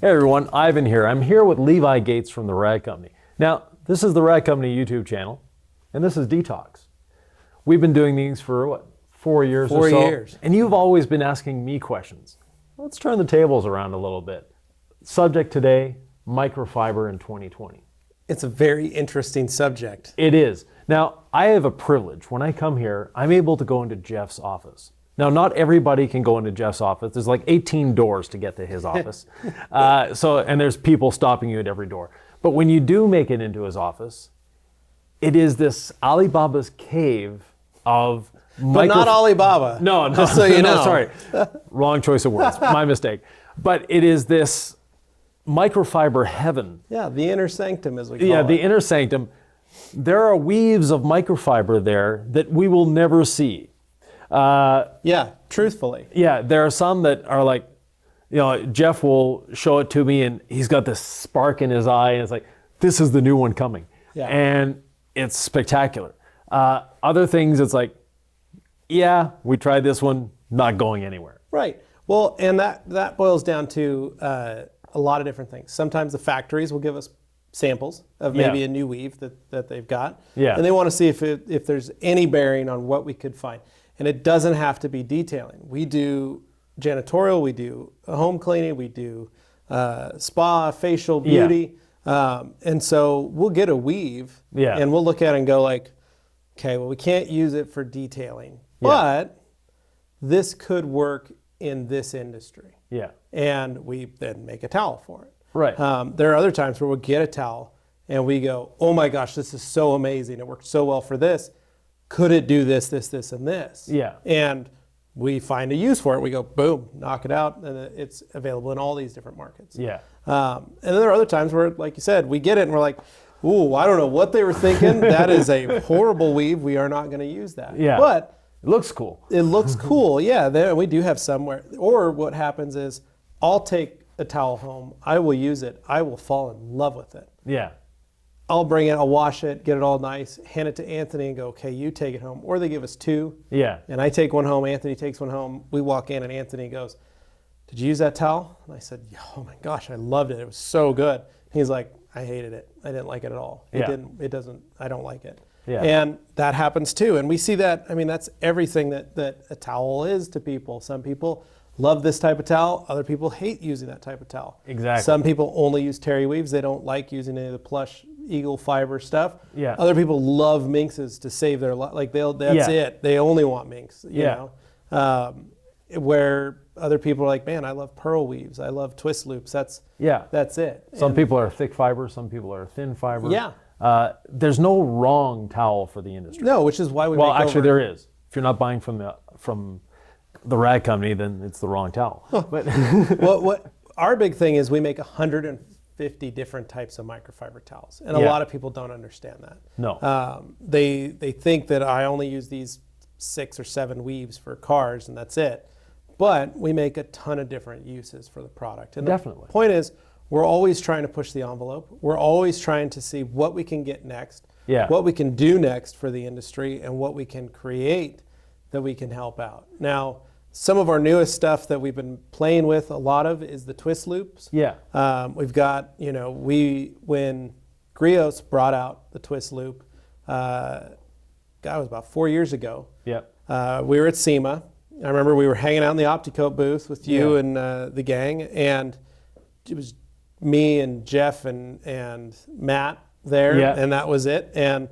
Hey everyone, Yvan here. I'm here with Levi Gates from the Rag Company. Now, this is the Rag Company YouTube channel, and this is DETALKS. We've been doing these for what, 4 years or so? 4 years. And you've always been asking me questions. Let's turn the tables around a little bit. Subject today, microfiber in 2020. It's a very interesting subject. It is. Now, I have a privilege. When I come here, I'm able to go into Jeff's office. Now, not everybody can go into Jeff's office. There's like 18 doors to get to his office. And there's people stopping you at every door. But when you do make it into his office, it is this Alibaba's cave of But not Alibaba. No, just so you know. No, sorry. Wrong choice of words. My mistake. But it is this microfiber heaven. Yeah, the inner sanctum, as we call it. Yeah, the inner sanctum. There are weaves of microfiber there that we will never see. Yeah, truthfully. Yeah, there are some that are like, you know, Jeff will show it to me and he's got this spark in his eye and it's like, this is the new one coming. Yeah. And it's spectacular. Other things, it's like, yeah, we tried this one, not going anywhere. Right. Well, and that boils down to a lot of different things. Sometimes the factories will give us samples of maybe a new weave that they've got. Yeah. And they want to see if there's any bearing on what we could find. And it doesn't have to be detailing. We do janitorial, we do home cleaning, we do spa, facial, beauty. And so we'll get a weave and we'll look at it and go like, okay, well, we can't use it for detailing, but this could work in this industry. Yeah. And we then make a towel for it. Right. There are other times where we'll get a towel and we go, oh my gosh, this is so amazing. It worked so well for this. Could it do this, this, this, and this? Yeah. And we find a use for it. We go, boom, knock it out, and it's available in all these different markets. Yeah. And then there are other times where, like you said, we get it and we're like, ooh, I don't know what they were thinking. That is a horrible weave. We are not going to use that. Yeah. But it looks cool. It looks cool. Yeah. We do have somewhere. Or what happens is I'll take a towel home. I will use it. I will fall in love with it. Yeah. I'll bring it, I'll wash it, get it all nice, hand it to Anthony and go, okay, you take it home. Or they give us two. Yeah. And I take one home, Anthony takes one home. We walk in and Anthony goes, did you use that towel? And I said, oh my gosh, I loved it. It was so good. He's like, I hated it. I didn't like it at all. I don't like it. Yeah. And that happens too. And we see that, I mean, that's everything that a towel is to people. Some people love this type of towel. Other people hate using that type of towel. Exactly. Some people only use terry weaves. They don't like using any of the plush eagle fiber stuff. Yeah. Other people love minxes to save their life. Like that's it. They only want minx. You know? Where other people are like, man, I love pearl weaves. I love twist loops. That's it. Some people are thick fiber. Some people are thin fiber. Yeah. There's no wrong towel for the industry. No, which is why we. Well, actually, there is. If you're not buying from the Rag Company, then it's the wrong towel. But what our big thing is, we make 150 different types of microfiber towels, and a lot of people don't understand that. No. They think that I only use these 6 or 7 weaves for cars, and that's it. But we make a ton of different uses for the product. And definitely. The point is, we're always trying to push the envelope. We're always trying to see what we can get next, what we can do next for the industry, and what we can create that we can help out. Now, some of our newest stuff that we've been playing with a lot of is the twist loops. Yeah. We've got, when Griot's brought out the twist loop, it was about 4 years ago. Yep. We were at SEMA. I remember we were hanging out in the Opticoat booth with you and the gang, and it was me and Jeff and Matt there, and that was it. And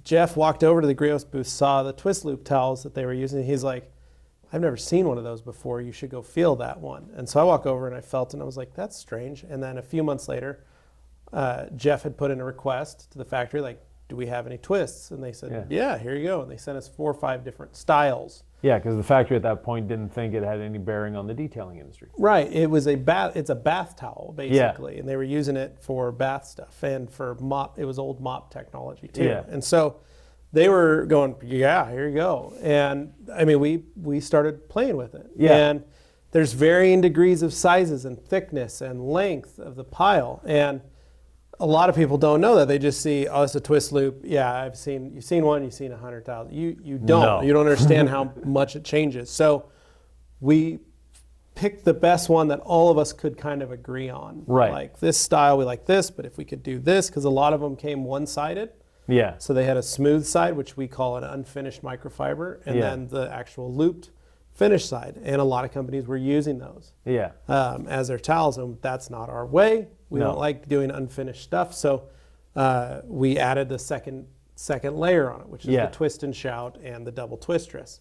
Jeff walked over to the Griot's booth, saw the twist loop towels that they were using. He's like, I've never seen one of those before. You should go feel that one. And so I walk over and I felt it and I was like, that's strange. And then a few months later, Jeff had put in a request to the factory, like, do we have any twists? And they said, yeah, here you go. And they sent us 4 or 5 different styles. Yeah, because the factory at that point didn't think it had any bearing on the detailing industry. Right. It was it's a bath towel, basically. And they were using it for bath stuff and for mop. It was old mop technology, too. Yeah. And so they were going, yeah, here you go. And I mean, we started playing with it. Yeah. And there's varying degrees of sizes and thickness and length of the pile. And a lot of people don't know that. They just see, oh, it's a twist loop. Yeah, you've seen one, you've seen 100,000. You don't. No. You don't understand how much it changes. So we picked the best one that all of us could kind of agree on. Right. Like this style, we like this, but if we could do this, because a lot of them came one-sided. Yeah. So they had a smooth side, which we call an unfinished microfiber, and then the actual looped finished side. And a lot of companies were using those as their towels, and that's not our way. We don't like doing unfinished stuff. So we added the second layer on it, which is the twist and shout and the double twistress.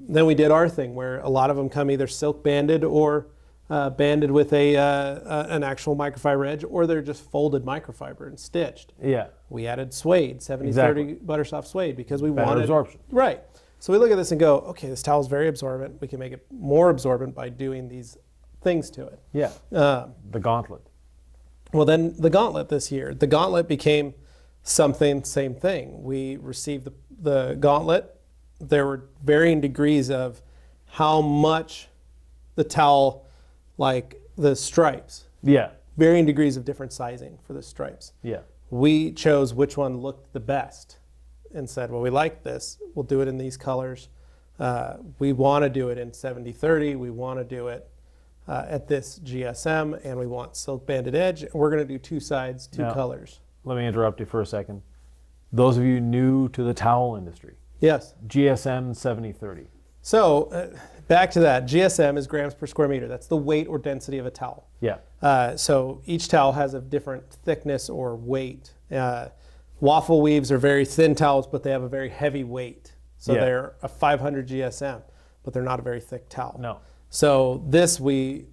Then we did our thing where a lot of them come either silk banded or banded with an actual microfiber edge, or they're just folded microfiber and stitched. We added suede, 70-30 Buttersoft suede, because we wanted absorption. Right. So we look at this and go, okay, this towel is very absorbent. We can make it more absorbent by doing these things to it. The Gauntlet. Well, then the Gauntlet this year. The Gauntlet became something, same thing. We received the Gauntlet. There were varying degrees of how much the towel, like the stripes. Varying degrees of different sizing for the stripes. We chose which one looked the best and said, well, we like this. We'll do it in these colors. We want to do it in 70-30. We want to do it at this GSM, and we want silk banded edge. We're going to do two sides, two colors. Let me interrupt you for a second. Those of you new to the towel industry. Yes. GSM 70-30. So back to that. GSM is grams per square meter. That's the weight or density of a towel. So each towel has a different thickness or weight. Waffle weaves are very thin towels, but they have a very heavy weight. So they're a 500 GSM, but they're not a very thick towel. So this we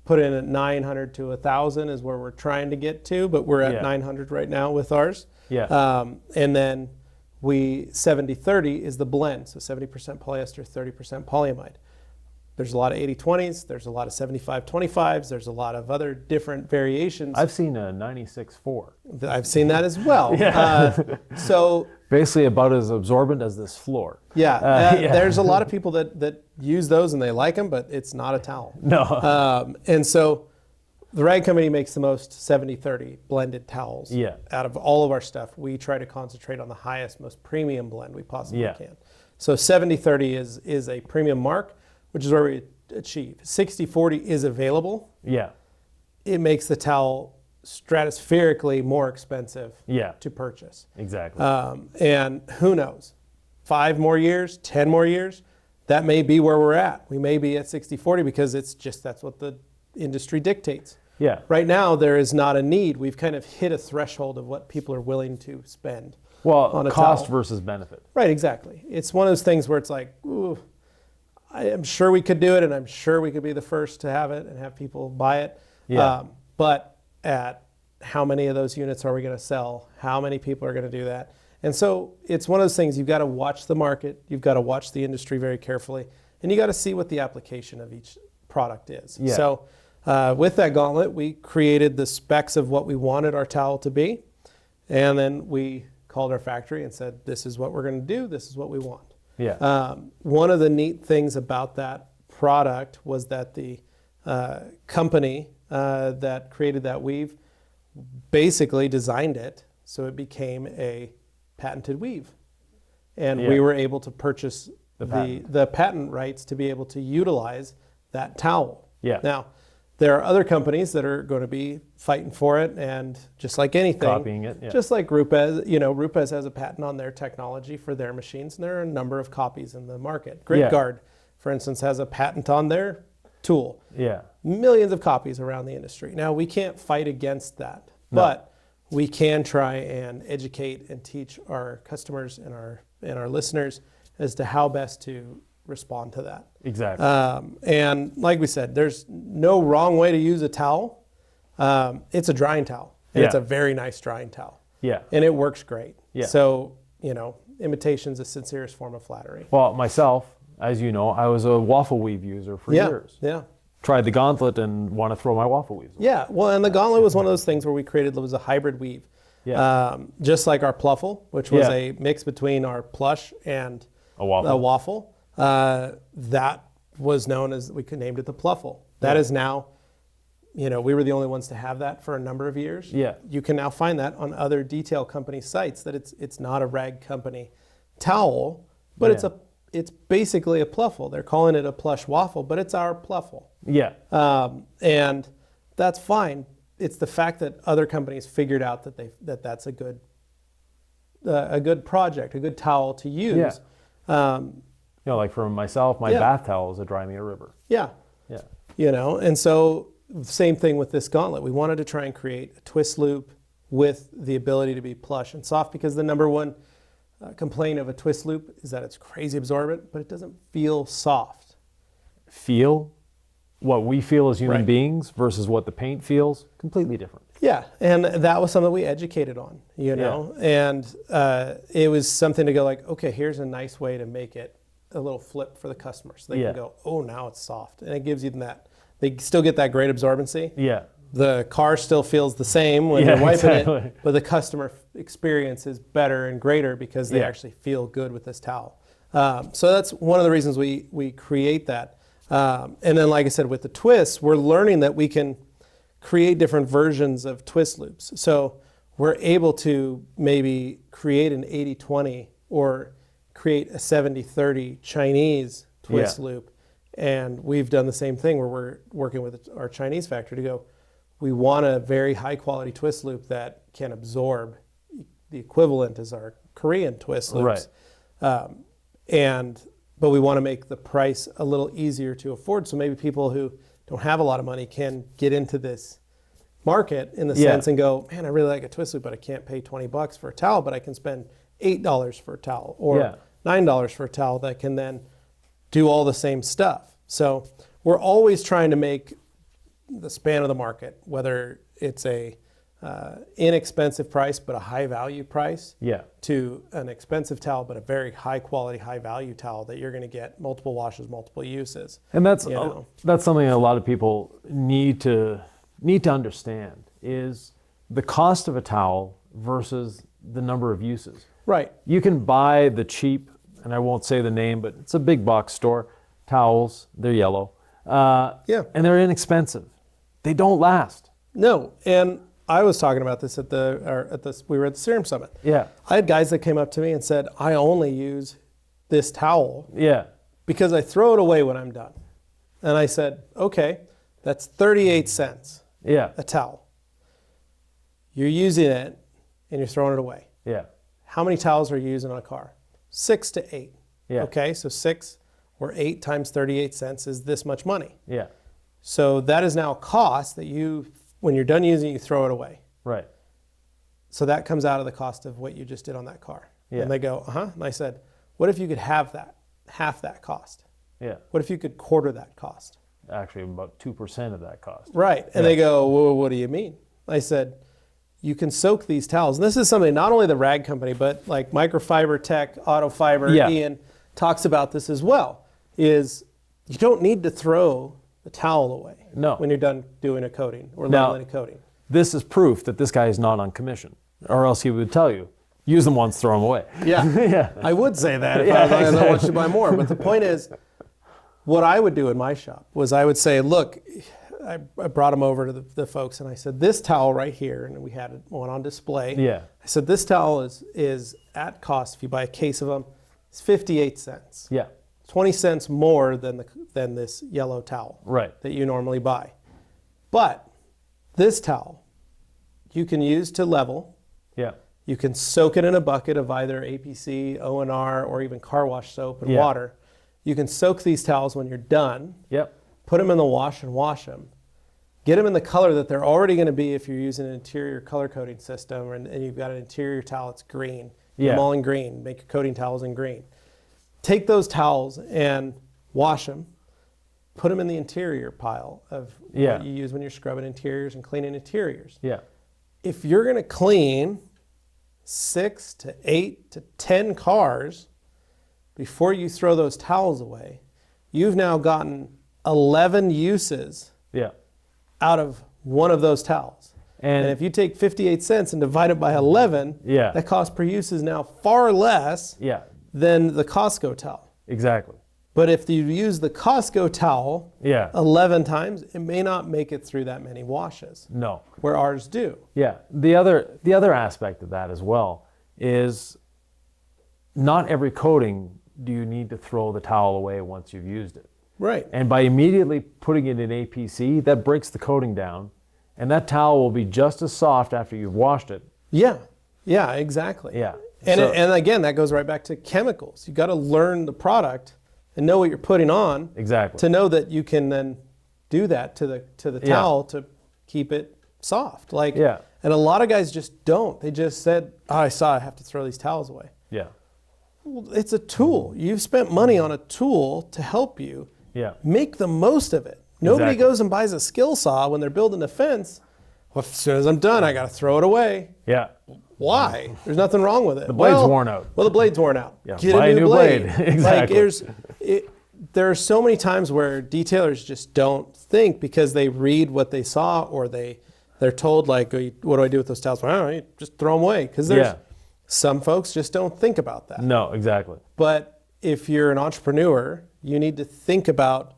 put in at 900 to 1,000 is where we're trying to get to, but we're at 900 right now with ours. And then 70-30 is the blend, so 70% polyester, 30% polyamide. There's a lot of 80-20s, there's a lot of 75-25s, there's a lot of other different variations. I've seen a 96-4. I've seen that as well. So basically about as absorbent as this floor. There's a lot of people that use those and they like them, but it's not a towel. And so the Rag Company makes the most 70-30 blended towels. Out of all of our stuff, we try to concentrate on the highest, most premium blend we possibly can. So 70-30 is a premium mark, which is where we achieve. 60-40 is available. It makes the towel stratospherically more expensive to purchase. And who knows, 5 more years, 10 more years, that may be where we're at. We may be at 60-40 because that's what the industry dictates. Right now, there is not a need. We've kind of hit a threshold of what people are willing to spend on a cost towel. versus benefit. Right, exactly. It's one of those things where it's like, ooh, I am sure we could do it, and I'm sure we could be the first to have it and have people buy it. But at how many of those units are we going to sell? How many people are going to do that? And so it's one of those things, you've got to watch the market, you've got to watch the industry very carefully, and you got to see what the application of each product is. So with that Gauntlet, we created the specs of what we wanted our towel to be, and then we called our factory and said, this is what we're going to do, this is what we want. One of the neat things about that product was that the company that created that weave basically designed it so it became a patented weave. And we were able to purchase the patent rights to be able to utilize that towel. Now, there are other companies that are going to be fighting for it, and just like anything, copying it, just like Rupes, Rupes has a patent on their technology for their machines, and there are a number of copies in the market. GritGuard, for instance, has a patent on their tool. Millions of copies around the industry. Now, we can't fight against that, but we can try and educate and teach our customers and our listeners as to how best to respond to that. And like we said, there's no wrong way to use a towel. It's a drying towel, and it's a very nice drying towel. And it works great. So, imitation's the sincerest form of flattery. Well, myself, as you know, I was a waffle weave user for years. Tried the Gauntlet and want to throw my waffle weaves away. Well, and the Gauntlet was one of those things where we created, it was a hybrid weave. Just like our Playful, which was a mix between our plush and a waffle. That was known as, we named it the Playful. That is now, we were the only ones to have that for a number of years. You can now find that on other detail company sites, that it's not a Rag Company towel, but it's basically a pluffle. They're calling it a plush waffle, but it's our pluffle. Yeah. And that's fine. It's the fact that other companies figured out that's a good project, a good towel to use. Yeah. Like for myself, my bath towels that dry me a river. Yeah. Yeah. And so same thing with this Gauntlet. We wanted to try and create a twist loop with the ability to be plush and soft, because the number one complaint of a twist loop is that it's crazy absorbent, but it doesn't feel soft. Feel? What we feel as human Right. beings versus what the paint feels, completely different. Yeah, and that was something we educated on, and it was something to go like, okay, here's a nice way to make it a little flip for the customer, so they can go, oh, now it's soft, and it gives you that. They still get that great absorbency. Yeah. The car still feels the same when you're wiping it, but the customer experience is better and greater because they actually feel good with this towel. So that's one of the reasons we create that. And then, like I said, with the twists, we're learning that we can create different versions of twist loops. So we're able to maybe create an 80-20 or create a 70-30 Chinese twist loop. And we've done the same thing where we're working with our Chinese factory to go, we want a very high quality twist loop that can absorb the equivalent as our Korean twist loops. Right. But we want to make the price a little easier to afford. So maybe people who don't have a lot of money can get into this market in the sense and go, man, I really like a twist loop, but I can't pay $20 for a towel, but I can spend $8 for a towel or $9 for a towel that can then do all the same stuff. So we're always trying to make the span of the market, whether it's a inexpensive price but a high value price, to an expensive towel but a very high quality, high value towel that you're going to get multiple washes, multiple uses. And that's something a lot of people need to understand is the cost of a towel versus the number of uses. Right. You can buy the cheap, and I won't say the name, but it's a big box store, towels, they're yellow. And they're inexpensive. They don't last. No, and I was talking about this we were at the Serum Summit. Yeah. I had guys that came up to me and said, I only use this towel because I throw it away when I'm done. And I said, okay, that's 38 cents a towel. You're using it and you're throwing it away. Yeah. How many towels are you using on a car? 6 to 8. Yeah. Okay, so 6 or 8 times 38 cents is this much money. Yeah. So that is now a cost that when you're done using it, you throw it away. Right. So that comes out of the cost of what you just did on that car. Yeah. And they go, And I said, what if you could have that, half that cost? Yeah. What if you could quarter that cost? Actually, about 2% of that cost. Right. And they go, well, what do you mean? I said, you can soak these towels. And this is something not only the rag company, but like Microfiber Tech, Auto Fiber, Ian talks about this as well, is you don't need to throw the towel away when you're done doing a coating or leveling a coating. This is proof that this guy is not on commission, or else he would tell you, use them once, throw them away. Yeah. I would say that if I want you to buy more. But the point is, what I would do in my shop was I would say, look, I brought them over to the folks and I said, this towel right here, and we had one on display. Yeah. I said, this towel is at cost, if you buy a case of them, it's 58 cents. Yeah. 20 cents more than this yellow towel that you normally buy. But this towel you can use to level. Yeah. You can soak it in a bucket of either APC, ONR, or even car wash soap and water. You can soak these towels when you're done. Yep. Put them in the wash and wash them. Get them in the color that they're already going to be if you're using an interior color coding system and you've got an interior towel that's green. Put them all in green. Make your coating towels in green. Take those towels and wash them. Put them in the interior pile of what you use when you're scrubbing interiors and cleaning interiors. Yeah. If you're going to clean 6 to 8 to 10 cars before you throw those towels away, you've now gotten 11 uses out of one of those towels. And if you take 58 cents and divide it by 11, that cost per use is now far less than the Costco towel. Exactly. But if you use the Costco towel 11 times, it may not make it through that many washes. No. Where ours do. Yeah. The other aspect of that as well is not every coating do you need to throw the towel away once you've used it? Right. And by immediately putting it in APC, that breaks the coating down, and that towel will be just as soft after you've washed it. Yeah. Yeah, exactly. Yeah. And, So- and again, that goes right back to chemicals. You got to learn the product and know what you're putting on. Exactly. To know that you can then do that to the Yeah. towel to keep it soft. Like, Yeah. And a lot of guys just don't. They just said, "Oh, I have to throw these towels away." Yeah. Well, it's a tool. You've spent money on a tool to help you. Yeah. Make the most of it. Nobody Exactly. goes and buys a skill saw when they're building a fence. Well, as soon as I'm done, I got to throw it away. Yeah. Why? There's nothing wrong with it. The blade's worn out. Well, the blade's worn out. Yeah, Get buy a new blade. Exactly. Like there are so many times where detailers just don't think because they read what they saw or they're told like, what do I do with those towels? Well, you just throw them away. Because there's some folks just don't think about that. No, exactly. But if you're an entrepreneur, you need to think about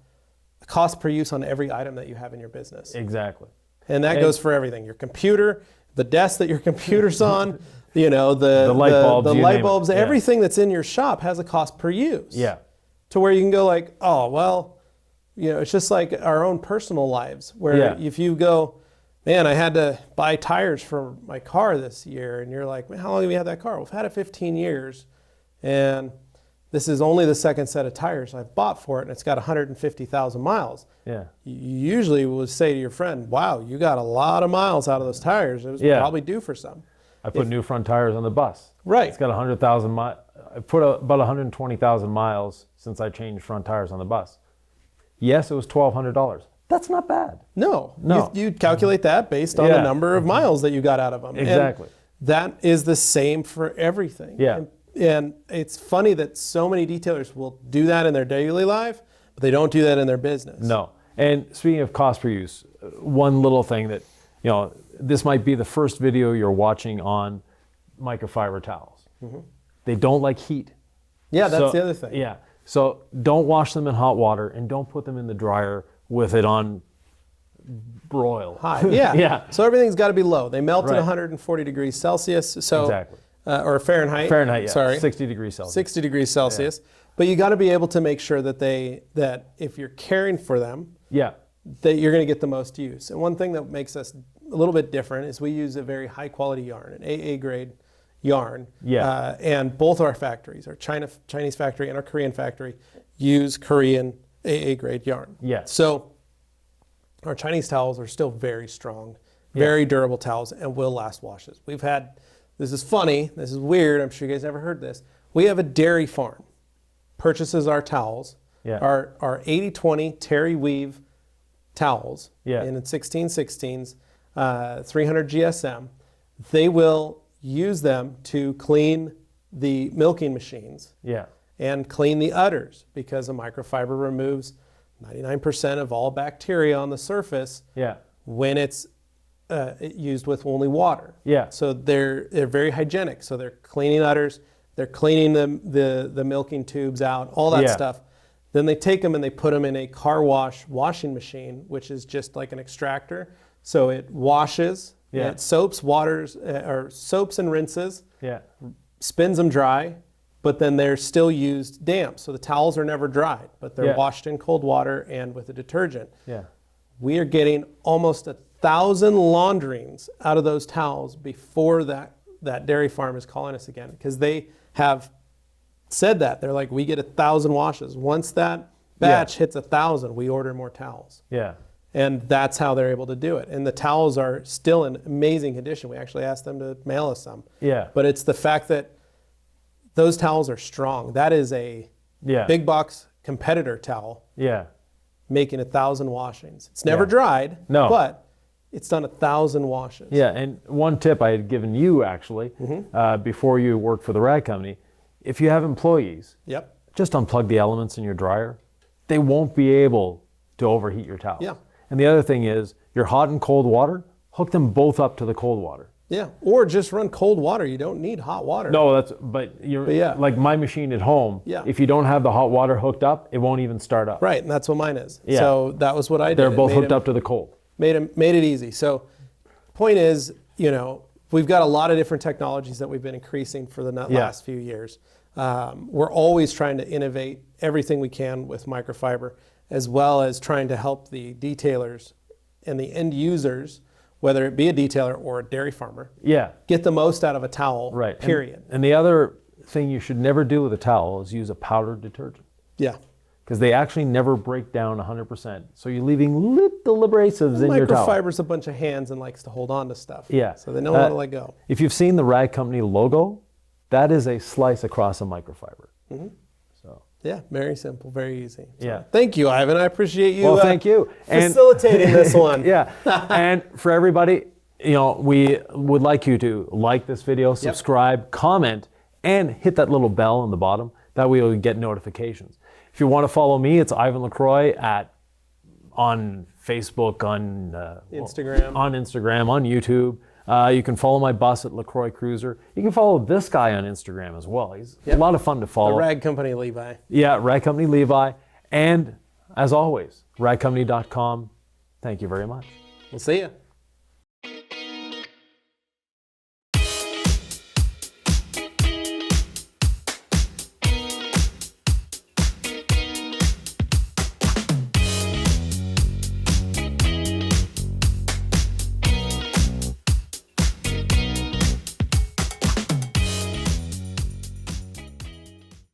the cost per use on every item that you have in your business. Exactly. And that goes for everything. Your computer, the desk that your computer's on, the light bulbs, you name it. Yeah. everything that's in your shop has a cost per use. Yeah. To where you can go like, oh, well, it's just like our own personal lives where if you go, man, I had to buy tires for my car this year. And you're like, man, how long have you had that car? Well, I've had it 15 years. And this is only the second set of tires I've bought for it. And it's got 150,000 miles. Yeah. You usually would say to your friend, wow, you got a lot of miles out of those tires. It was probably due for some. I put new front tires on the bus. Right. It's got 100,000 miles. I put about 120,000 miles since I changed front tires on the bus. Yes, it was $1,200. That's not bad. No. No. You calculate that based on the number of miles that you got out of them. Exactly. And that is the same for everything. Yeah. And it's funny that so many detailers will do that in their daily life, but they don't do that in their business. No. And speaking of cost per use, one little thing that, this might be the first video you're watching on microfiber towels. Mm-hmm. They don't like heat. Yeah, that's the other thing. Yeah. So don't wash them in hot water and don't put them in the dryer with it on broil. High. Yeah. Yeah. So everything's got to be low. They melt at Right. 140 degrees Celsius. So, Exactly. Or Fahrenheit. Fahrenheit, yeah. Sorry. 60 degrees Celsius. 60 degrees Celsius. But you got to be able to make sure that that if you're caring for them, Yeah. that you're going to get the most use. And one thing that makes us a little bit different is we use a very high quality yarn, an AA grade yarn. Yeah. And both our factories, our Chinese factory and our Korean factory, use Korean AA grade yarn. Yeah. So our Chinese towels are still very strong, very durable towels, and will last washes. This is funny, this is weird, I'm sure you guys never heard this. We have a dairy farm, purchases our towels, our 80/20 terry weave towels in 16/16s, 300 GSM. They will use them to clean the milking machines and clean the udders because a microfiber removes 99% of all bacteria on the surface when it's used with only water. Yeah. So they're very hygienic. So they're cleaning udders, they're cleaning the milking tubes out, all that stuff. Then they take them and they put them in a car wash washing machine, which is just like an extractor. So it washes, it soaps and rinses, spins them dry, but then they're still used damp. So the towels are never dried, but they're washed in cold water and with a detergent. Yeah. We are getting almost 1,000 launderings out of those towels before that dairy farm is calling us again, because they have said that. They're like, we get 1,000 washes. Once that batch hits 1,000, we order more towels. Yeah. And that's how they're able to do it. And the towels are still in amazing condition. We actually asked them to mail us some. Yeah. But it's the fact that those towels are strong. That is a big box competitor towel making 1,000 washings. It's never dried, but it's done 1,000 washes. Yeah, and one tip I had given you actually before you worked for the rag company, if you have employees, just unplug the elements in your dryer. They won't be able to overheat your towels. Yeah. And the other thing is, your hot and cold water, hook them both up to the cold water. Yeah, or just run cold water. You don't need hot water. No, like my machine at home, if you don't have the hot water hooked up, it won't even start up. Right, and that's what mine is. Yeah. So that was what I did. They're both hooked up to the cold. Made it easy. So point is, we've got a lot of different technologies that we've been increasing for the last few years. We're always trying to innovate everything we can with microfiber, as well as trying to help the detailers and the end users, whether it be a detailer or a dairy farmer, get the most out of a towel, period. And the other thing you should never do with a towel is use a powdered detergent. Yeah. Because they actually never break down 100%. So you're leaving little abrasives in your towel. Microfiber's a bunch of hands and likes to hold on to stuff. Yeah. So they know how to let go. If you've seen the Rag Company logo, that is a slice across a microfiber. So. Yeah, very simple, very easy. So Yeah. thank you, Ivan. I appreciate you. Well, thank you. Facilitating this one. Yeah. And for everybody, we would like you to like this video, subscribe, comment, and hit that little bell on the bottom. That way you'll get notifications. If you want to follow me, it's Yvan Lacroix on Facebook, on Instagram, on YouTube. You can follow my bus at Lacroix Cruiser. You can follow this guy on Instagram as well. He's a lot of fun to follow. The Rag Company Levi. Yeah, Rag Company Levi. And as always, ragcompany.com. Thank you very much. We'll see you.